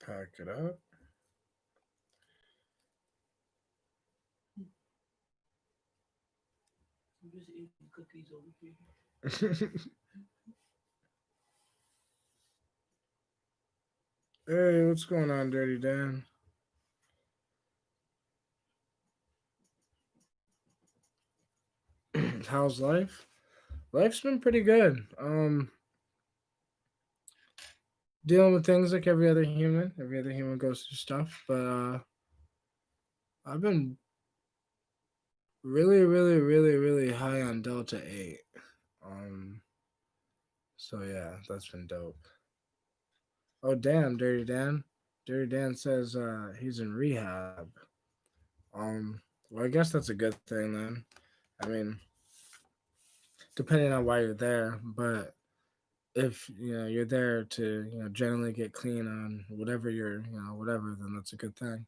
Pack it up. I'm just eating cookies over here. Hey, what's going on, Dirty Dan? How's life? Life's been pretty good. Dealing with things like every other human. Every other human goes through stuff, but I've been really, really, really, really high on Delta 8. Um, so yeah, that's been dope. Oh damn, Dirty Dan. Dirty Dan says he's in rehab. Well, I guess that's a good thing then. I mean, depending on why you're there, but if you're there to generally get clean on whatever you're whatever, then that's a good thing.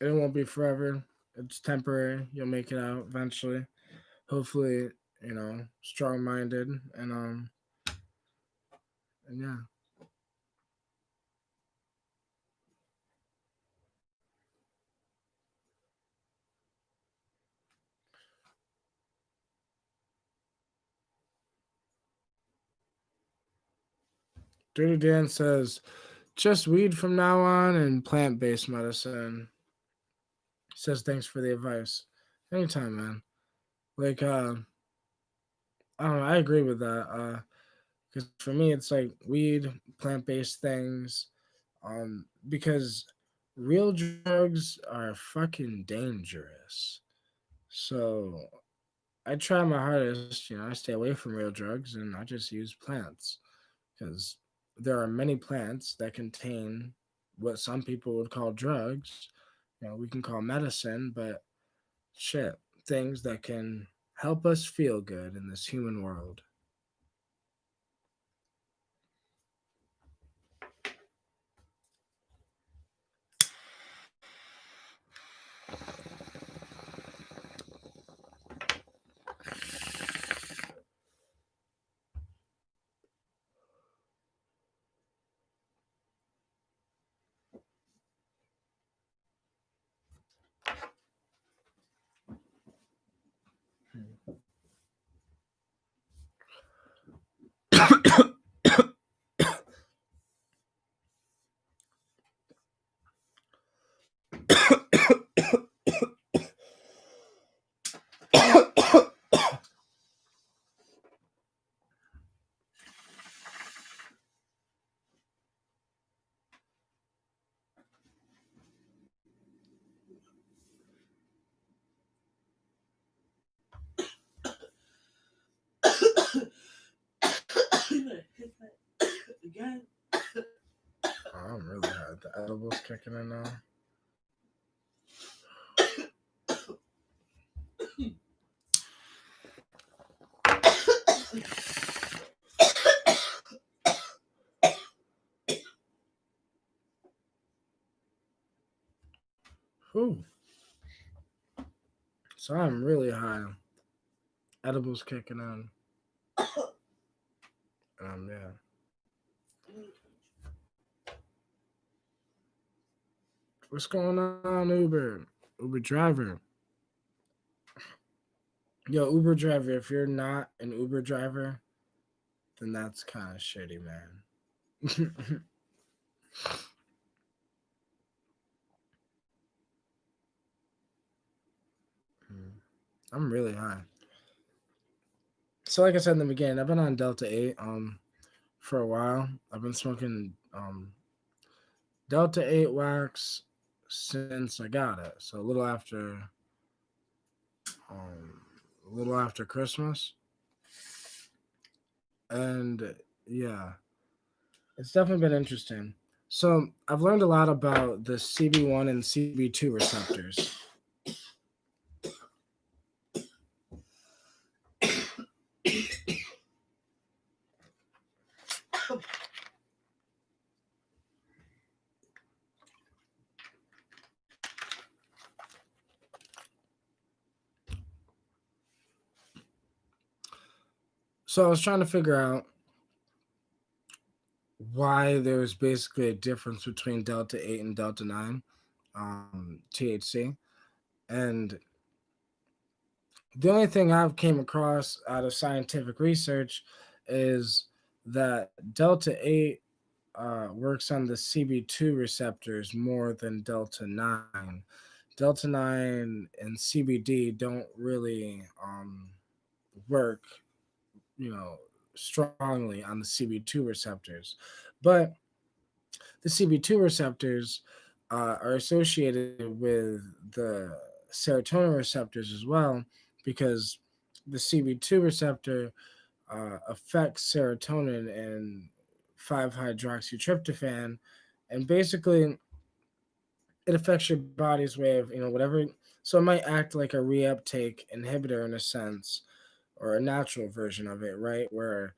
It won't be forever. It's temporary. You'll make it out eventually. Hopefully, strong minded and yeah. Dirty Dan says just weed from now on and plant based medicine. Says thanks for the advice. Anytime, man. Like I don't know, I agree with that. Because for me it's like weed, plant based things. Because real drugs are fucking dangerous. So I try my hardest, I stay away from real drugs and I just use plants because there are many plants that contain what some people would call drugs. We can call medicine, but shit, things that can help us feel good in this human world. You better hit that again. I'm really hot. The edibles kicking in now. Whew. So I'm really high. Edibles kicking in. Yeah. What's going on, Uber? Uber driver. Yo, Uber driver, if you're not an Uber driver, then that's kind of shitty, man. I'm really high. So, like I said in the beginning, I've been on Delta 8 for a while. I've been smoking Delta 8 wax since I got it. So um a little after Christmas. And yeah, it's definitely been interesting. So, I've learned a lot about the CB1 and CB2 receptors. So, I was trying to figure out why there's basically a difference between Delta 8 and Delta 9 THC. And the only thing I've came across out of scientific research is that Delta 8 works on the CB2 receptors more than Delta 9. Delta 9 and CBD don't really work, you know, strongly on the CB2 receptors. But the CB2 receptors are associated with the serotonin receptors as well, because the CB2 receptor affects serotonin and 5-hydroxytryptophan, and basically it affects your body's way of, whatever. So it might act like a reuptake inhibitor in a sense, or a natural version of it, right? Where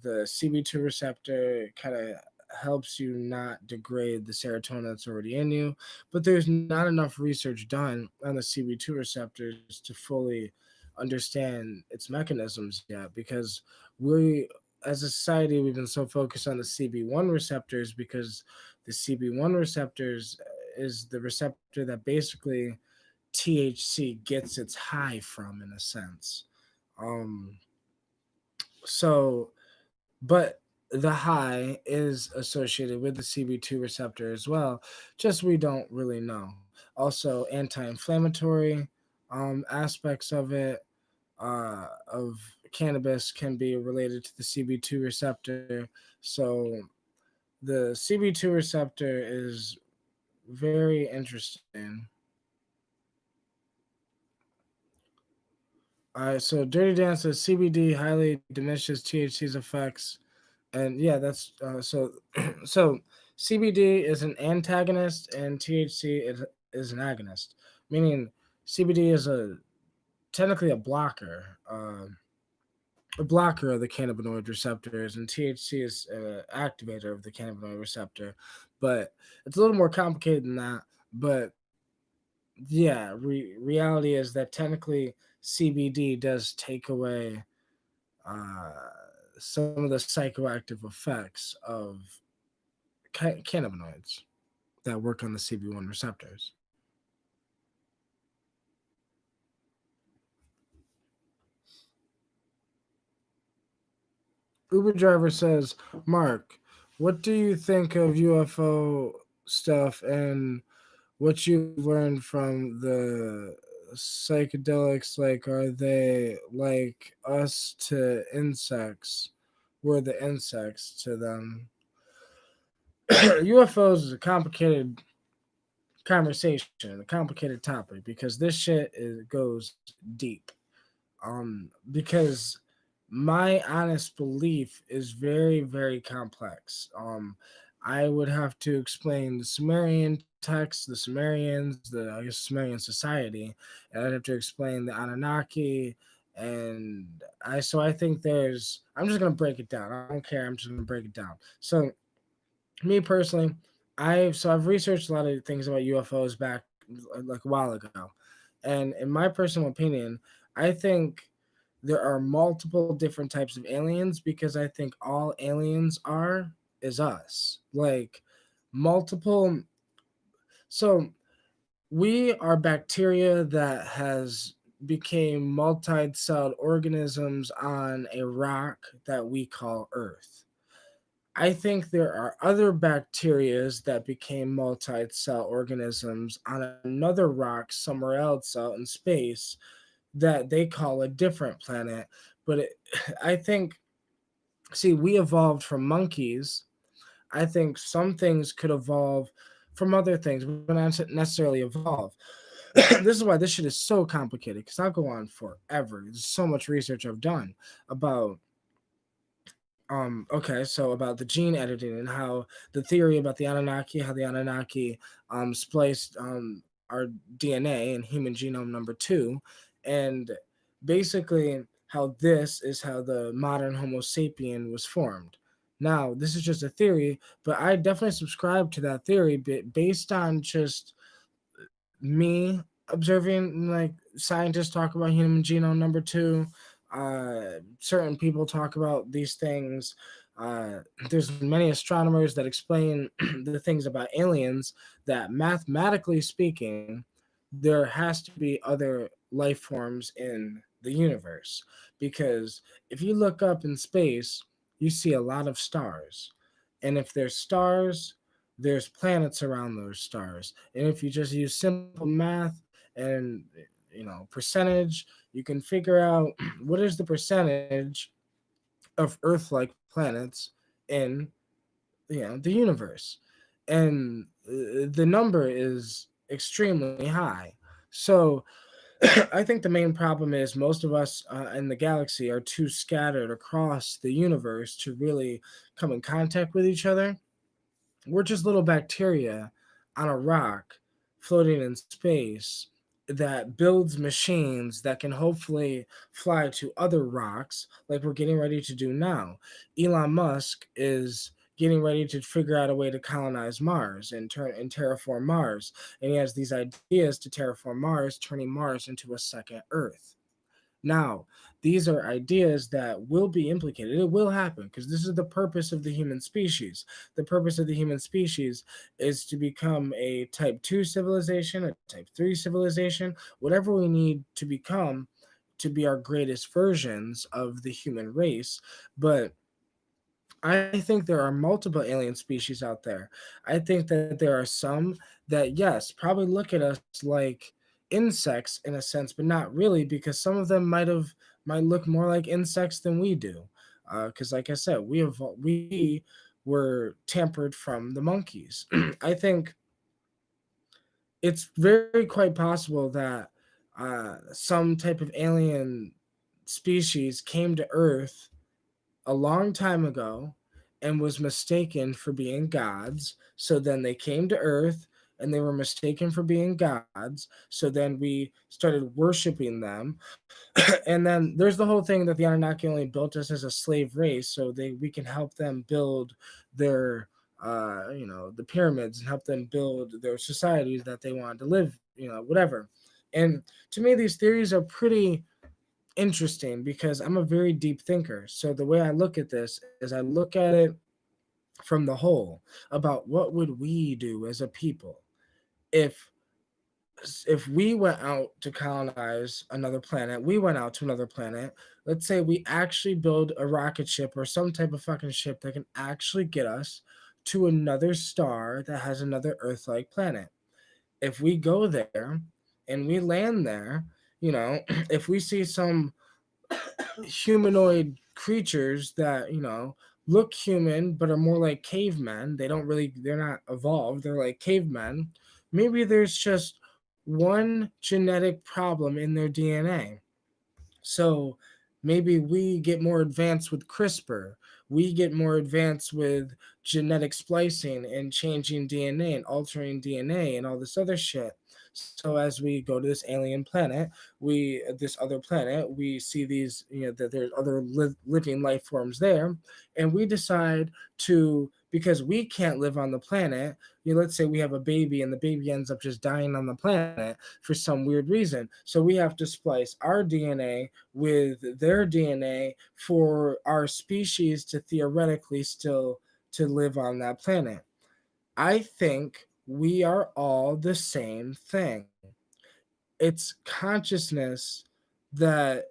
the CB2 receptor kind of helps you not degrade the serotonin that's already in you. But there's not enough research done on the CB2 receptors to fully understand its mechanisms yet, because we, as a society, we've been so focused on the CB1 receptors, because the CB1 receptors is the receptor that basically THC gets its high from, in a sense. Um, so but the high is associated with the CB2 receptor as well, just we don't really know. Also, anti-inflammatory aspects of it, of cannabis, can be related to the CB2 receptor. So the CB2 receptor is very interesting. All right, so Dirty Dan says CBD highly diminishes THC's effects. And yeah, that's so CBD is an antagonist and THC is an agonist, meaning CBD is a technically a blocker of the cannabinoid receptors, and THC is an activator of the cannabinoid receptor. But it's a little more complicated than that. But yeah, reality is that technically CBD does take away uh, some of the psychoactive effects of cannabinoids that work on the CB1 receptors. Uber driver says, Mark, what do you think of UFO stuff and what you've learned from the psychedelics? Like, are they like us to insects? We're the insects to them. UFOs is a complicated conversation, a complicated topic, because this shit goes deep. Because my honest belief is very, very complex. I would have to explain the Sumerian text, the Sumerians, the I guess Sumerian society, and I'd have to explain the Anunnaki, and I think there's. I'm just gonna break it down. I don't care. I'm just gonna break it down. So me personally, I've researched a lot of things about UFOs back like a while ago, and in my personal opinion, I think there are multiple different types of aliens, because I think all aliens are is us. Like multiple. So we are bacteria that has became multi-celled organisms on a rock that we call Earth. I think there are other bacterias that became multi-cell organisms on another rock somewhere else out in space that they call a different planet. But I think, see, we evolved from monkeys. I think some things could evolve from other things, but not necessarily evolve. This is why this shit is so complicated, because I'll go on forever. There's so much research I've done about okay, so about the gene editing and how the theory about the Anunnaki, how the Anunnaki spliced our DNA in human genome number 2, and basically how this is how the modern Homo sapien was formed. Now, this is just a theory, but I definitely subscribe to that theory, based on just me observing like scientists talk about human genome number 2. Certain people talk about these things. uh, there's many astronomers that explain the things about aliens that mathematically speaking, there has to be other life forms in the universe. Because if you look up in space, you see a lot of stars. And if there's stars, there's planets around those stars. And if you just use simple math and percentage, you can figure out what is the percentage of Earth-like planets in the universe, and the number is extremely high. So I think the main problem is most of us in the galaxy are too scattered across the universe to really come in contact with each other. We're just little bacteria on a rock floating in space that builds machines that can hopefully fly to other rocks like we're getting ready to do now. Elon Musk is getting ready to figure out a way to colonize Mars and terraform Mars. And he has these ideas to terraform Mars, turning Mars into a second Earth. Now, these are ideas that will be implicated. It will happen because this is the purpose of the human species. The purpose of the human species is to become a type 2 civilization, a type 3 civilization, whatever we need to become to be our greatest versions of the human race. But I think there are multiple alien species out there. I think that there are some that, yes, probably look at us like insects in a sense, but not really, because some of them might look more like insects than we do. Because, like I said, we were tampered from the monkeys. I think it's very quite possible that some type of alien species came to Earth a long time ago and was mistaken for being gods. So then they came to Earth and they were mistaken for being gods. So then we started worshiping them. And then there's the whole thing that the Anunnaki only built us as a slave race so we can help them build their the pyramids and help them build their societies that they want to live, whatever. And to me, these theories are pretty interesting because I'm a very deep thinker. So the way I look at this is I look at it from the whole about what would we do as a people if we went out to colonize another planet, we went out to another planet. Let's say we actually build a rocket ship or some type of fucking ship that can actually get us to another star that has another Earth-like planet. If we go there and we land there, if we see some humanoid creatures that look human but are more like cavemen, they're not evolved, they're like cavemen. Maybe there's just one genetic problem in their DNA. So maybe we get more advanced with CRISPR. We get more advanced with genetic splicing and changing DNA and altering DNA and all this other shit. So as we go to this alien planet, this other planet, we see these, that there's other living life forms there, and we decide to, because we can't live on the planet. Let's say we have a baby and the baby ends up just dying on the planet for some weird reason. So we have to splice our DNA with their DNA for our species to theoretically still to live on that planet. I think we are all the same thing. It's consciousness that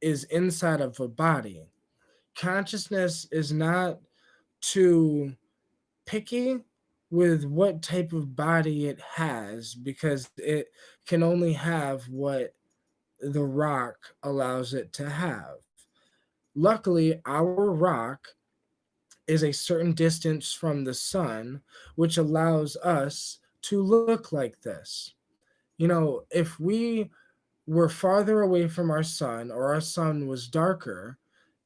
is inside of a body. Consciousness is not too picky with what type of body it has because it can only have what the rock allows it to have. Luckily, our rock is a certain distance from the sun, which allows us to look like this. If we were farther away from our sun or our sun was darker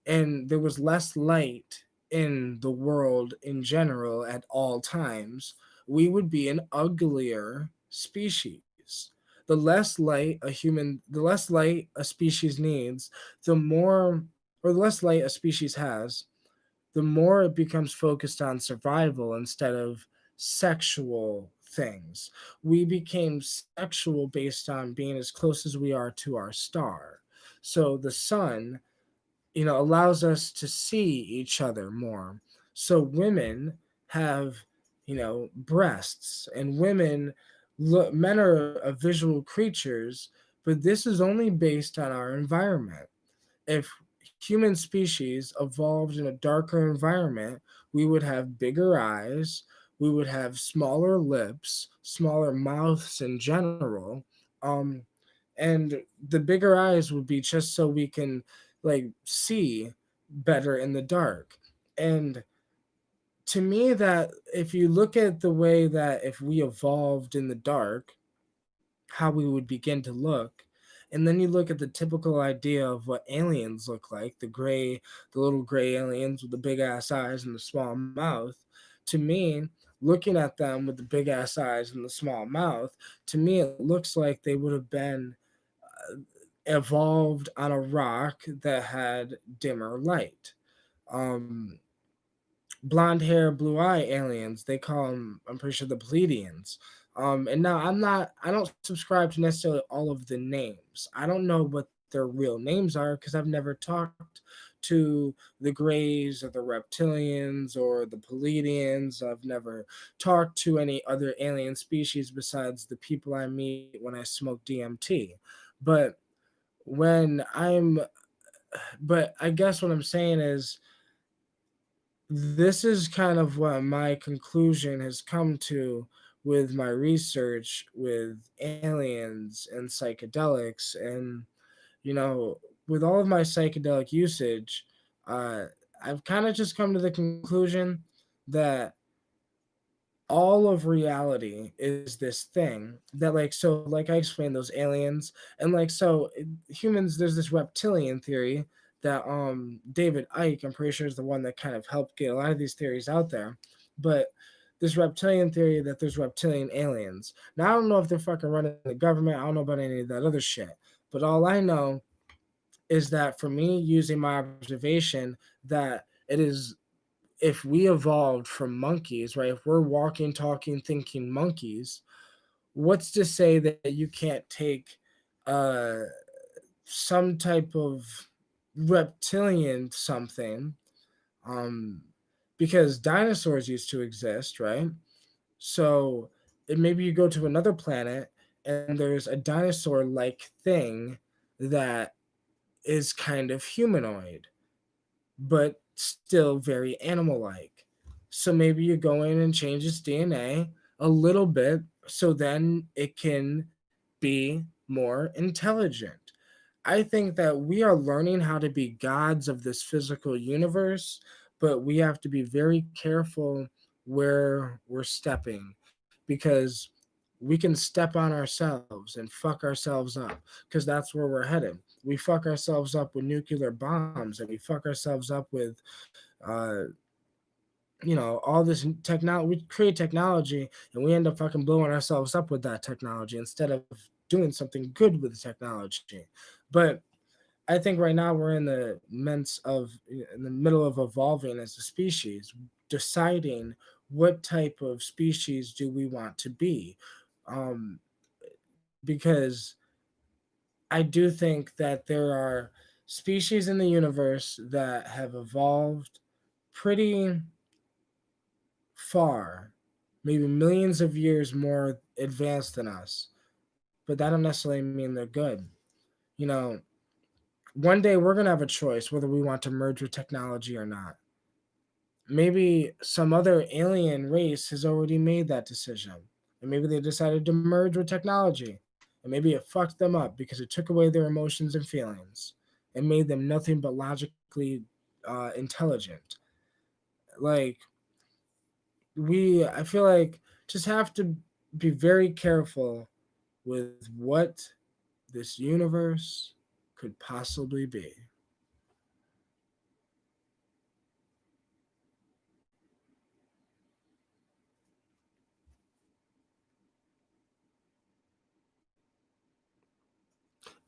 and there was less light in the world in general at all times, we would be an uglier species. The less light a species needs, the more, or the less light a species has, the more it becomes focused on survival instead of sexual things. We became sexual based on being as close as we are to our star. So the sun allows us to see each other more. So women have, breasts, and men are visual creatures, but this is only based on our environment. If human species evolved in a darker environment, we would have bigger eyes, we would have smaller lips, smaller mouths in general. Um, and the bigger eyes would be just so we can like see better in the dark. And to me, that if you look at the way that if we evolved in the dark, how we would begin to look, and then you look at the typical idea of what aliens look like, the little gray aliens with the big ass eyes and the small mouth. To me, looking at them with the big ass eyes and the small mouth, to me it looks like they would have been evolved on a rock that had dimmer light. um Blonde hair, blue eye aliens. They call them, I'm pretty sure, the Pleiadians. And now I don't subscribe to necessarily all of the names. I don't know what their real names are because I've never talked to the Greys or the Reptilians or the Pleiadians. I've never talked to any other alien species besides the people I meet when I smoke DMT. But when I'm, but I guess what I'm saying is this is kind of what my conclusion has come to with my research with aliens and psychedelics. And with all of my psychedelic usage, uh, I've kind of just come to the conclusion that all of reality is this thing that, like I explained, those aliens, and humans, there's this reptilian theory that David Icke, I'm pretty sure, is the one that kind of helped get a lot of these theories out there. But this reptilian theory that there's reptilian aliens. Now I don't know if they're fucking running the government. I don't know about any of that other shit. But all I know is that, for me, using my observation, that it is, if we evolved from monkeys, right? If we're walking, talking, thinking monkeys, what's to say that you can't take uh, some type of reptilian something? Um, because dinosaurs used to exist, right? So maybe you go to another planet and there's a dinosaur like thing that is kind of humanoid but still very animal like. So maybe you go in and change its DNA a little bit so then it can be more intelligent. I think that we are learning how to be gods of this physical universe, but we have to be very careful where we're stepping because we can step on ourselves and fuck ourselves up because that's where we're headed. We fuck ourselves up with nuclear bombs and we fuck ourselves up with uh, all this technology. We create technology and we end up fucking blowing ourselves up with that technology instead of doing something good with the technology. But I think right now we're in the middle of evolving as a species, deciding what type of species do we want to be. Um, because I do think that there are species in the universe that have evolved pretty far, maybe millions of years more advanced than us, but that don't necessarily mean they're good. You know, one day we're going to have a choice whether we want to merge with technology or not. Maybe some other alien race has already made that decision. And maybe they decided to merge with technology. And maybe it fucked them up because it took away their emotions and feelings and made them nothing but logically intelligent. Like, I feel like, just have to be very careful with what this universe could possibly be.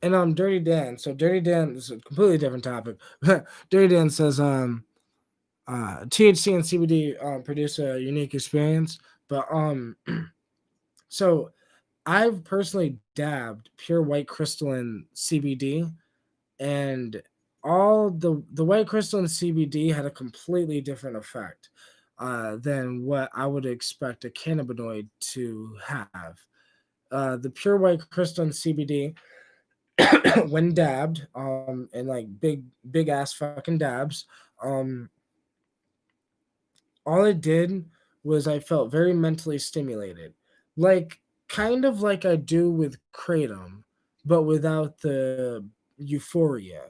And Dirty Dan. So Dirty Dan is a completely different topic. Dirty Dan says THC and CBD produce a unique experience, but so I've personally dabbed pure white crystalline CBD, and all the white crystal and CBD had a completely different effect than what I would expect a cannabinoid to have. The pure white crystal and CBD, when dabbed, and like big ass fucking dabs, um, all it did was I felt very mentally stimulated, like kind of like I do with kratom, but without the euphoria.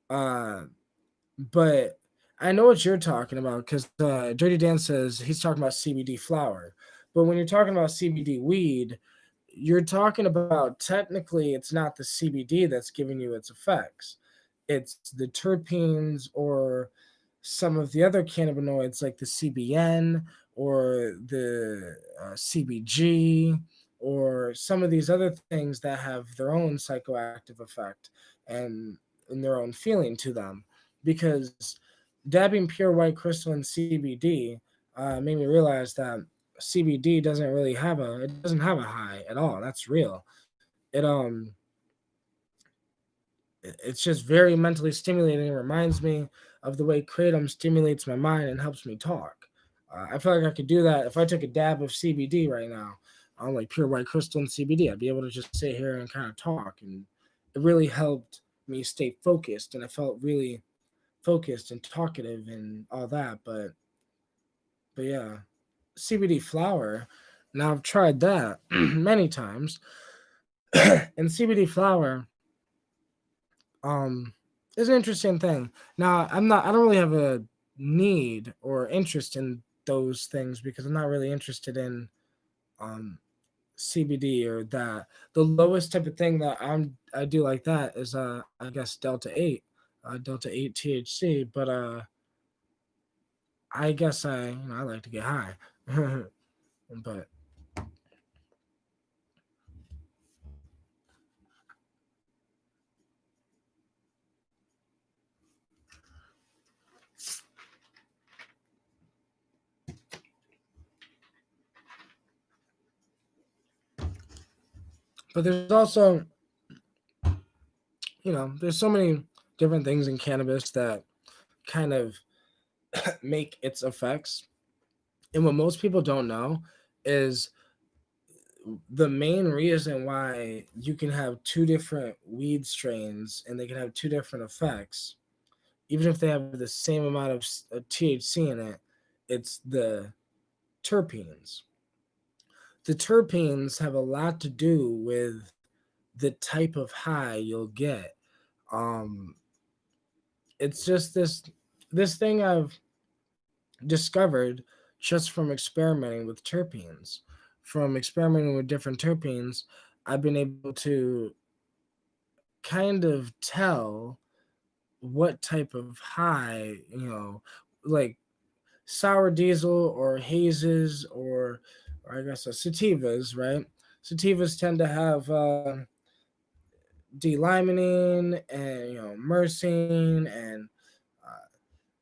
Uh, but I know what you're talking about because Dirty Dan says he's talking about CBD flower. But when you're talking about CBD weed, you're talking about technically it's not the CBD that's giving you its effects. It's the terpenes or some of the other cannabinoids like the CBN or the CBG or some of these other things that have their own psychoactive effect and, and their own feeling to them. Because dabbing pure white crystal and CBD made me realize that CBD doesn't have a high at all. That's real. It it's just very mentally stimulating. It reminds me of the way kratom stimulates my mind and helps me talk. I feel like I could do that if I took a dab of CBD right now, on like pure white crystal and CBD. I'd be able to just sit here and kind of talk, and it really helped me stay focused, and I felt really focused and talkative and all that. But yeah, CBD flower. Now I've tried that many times, and CBD flower um is an interesting thing. Now I don't really have a need or interest in those things because I'm not really interested in um CBD or that. The lowest type of thing that I do like that is I guess Delta 8 THC, but I guess I like to get high. But there's also, there's so many different things in cannabis that kind of make its effects. And what most people don't know is the main reason why you can have two different weed strains and they can have two different effects, even if they have the same amount of THC in it, it's the terpenes. The terpenes have a lot to do with the type of high you'll get. Um, it's just this thing I've discovered just from experimenting with terpenes. From experimenting with different terpenes, I've been able to kind of tell what type of high, like sour diesel or hazes or I guess sativas, right? Sativas tend to have D-limonene and myrcene, and uh,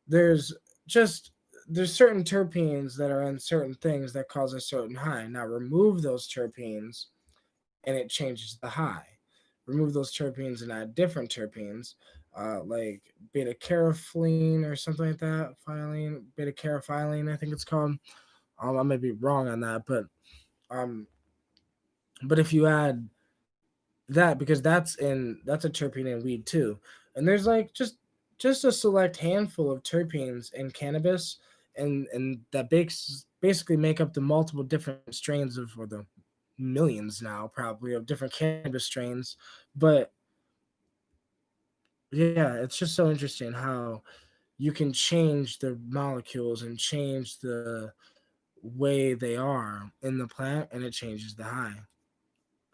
there's just there's certain terpenes that are in certain things that cause a certain high. Now remove those terpenes and it changes the high. Remove those terpenes and add different terpenes, like beta carotene or something like that. Beta carotene, I think it's called. I may be wrong on that, um, but if you add that, because that's a terpene in weed too, and there's like just a select handful of terpenes in cannabis, and that basically make up the multiple different strains of, or the millions now probably of different cannabis strains. But yeah, it's just so interesting how you can change the molecules and change the way they are in the plant, and it changes the high.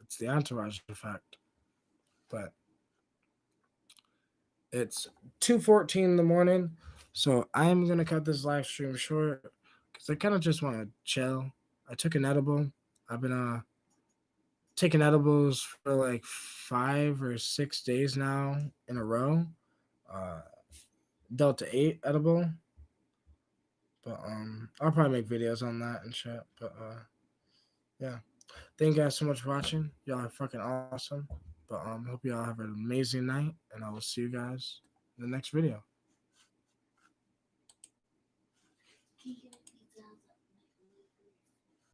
It's the entourage effect. But it's 2:14 in the morning, so I'm gonna cut this live stream short because I kind of just want to chill. I took an edible. I've been taking edibles for like 5 or 6 days now in a row. Uh, Delta 8 edible, but I'll probably make videos on that and shit. But yeah, thank you guys so much for watching. Y'all are fucking awesome. But hope y'all have an amazing night, and I will see you guys the next video. Keegan.